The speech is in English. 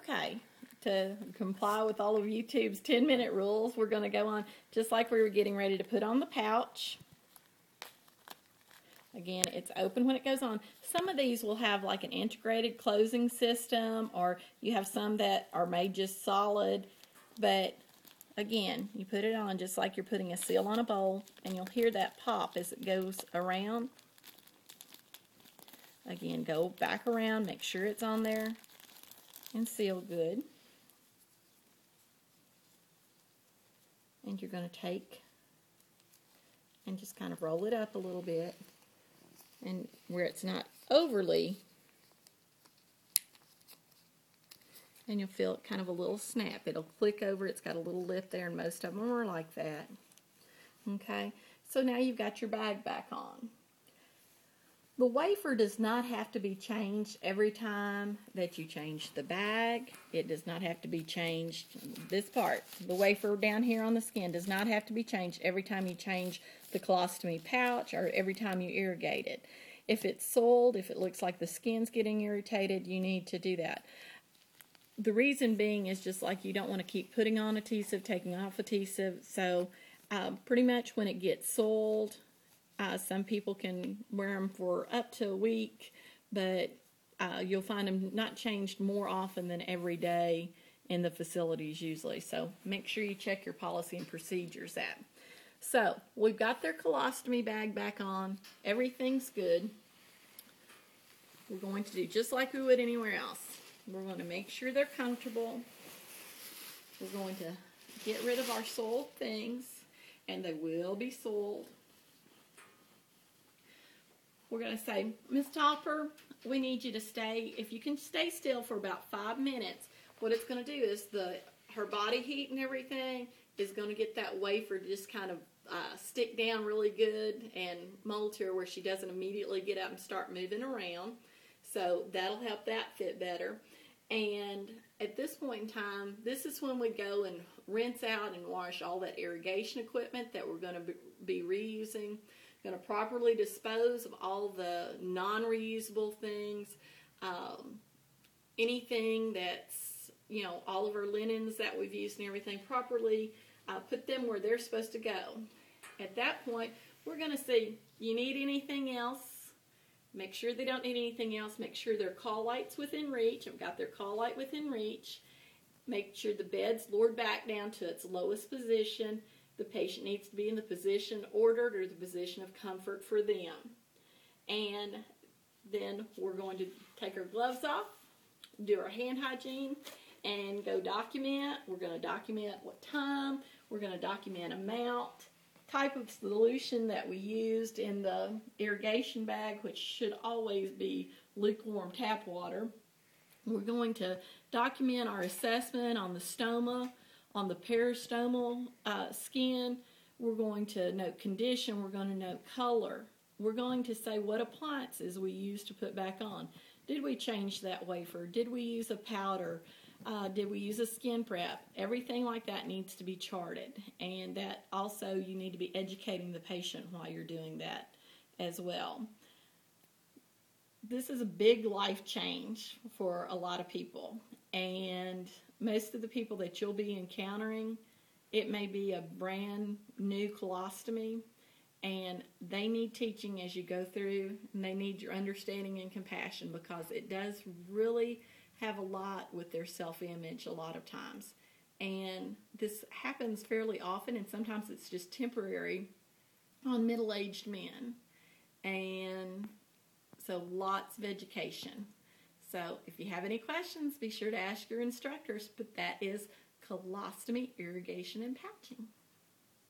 Okay, to comply with all of YouTube's 10-minute rules, we're going to go on just like we were getting ready to put on the pouch. Again, it's open when it goes on. Some of these will have like an integrated closing system, or you have some that are made just solid. But again, you put it on just like you're putting a seal on a bowl, and you'll hear that pop as it goes around. Again, go back around, make sure it's on there and seal good. And you're going to take and just kind of roll it up a little bit, and where it's not overly, and you'll feel it kind of a little snap. It'll click over. It's got a little lip there, and most of them are like that. Okay, so now you've got your bag back on. The wafer does not have to be changed every time that you change the bag. It does not have to be changed. This part, the wafer down here on the skin, does not have to be changed every time you change the colostomy pouch or every time you irrigate it. If it's soiled, if it looks like the skin's getting irritated, you need to do that. The reason being is just like you don't want to keep putting on adhesive, taking off adhesive. So pretty much when it gets soiled, some people can wear them for up to a week, but you'll find them not changed more often than every day in the facilities usually. So make sure you check your policy and procedures out. So we've got their colostomy bag back on. Everything's good. We're going to do just like we would anywhere else. We're going to make sure they're comfortable. We're going to get rid of our soiled things, and they will be soiled. We're going to say, Miss Topper, we need you to stay, if you can stay still for about 5 minutes, what it's going to do is her body heat and everything is going to get that wafer to just kind of stick down really good and mold to her where she doesn't immediately get up and start moving around. So that'll help that fit better. And at this point in time, this is when we go and rinse out and wash all that irrigation equipment that we're going to be reusing. Going to properly dispose of all the non-reusable things, anything that's, all of our linens that we've used and everything, properly put them where they're supposed to go. At that point, we're going to see, you need anything else? Make sure they don't need anything else. Make sure their call light's within reach. I've got their call light within reach. Make sure the bed's lowered back down to its lowest position. The patient needs to be in the position ordered or the position of comfort for them. And then we're going to take our gloves off, do our hand hygiene, and go document. We're going to document what time. We're going to document amount, type of solution that we used in the irrigation bag, which should always be lukewarm tap water. We're going to document our assessment on the stoma, on the peristomal skin. We're going to note condition. We're going to note color. We're going to say what appliances we used to put back on. Did we change that wafer? Did we use a powder? Did we use a skin prep? Everything like that needs to be charted. And that also, you need to be educating the patient while you're doing that as well. This is a big life change for a lot of people. And most of the people that you'll be encountering, it may be a brand new colostomy, and they need teaching as you go through, and they need your understanding and compassion, because it does really have a lot with their self-image a lot of times. And this happens fairly often, and sometimes it's just temporary on middle-aged men. And so lots of education. So if you have any questions, be sure to ask your instructors, but that is colostomy, irrigation, and pouching.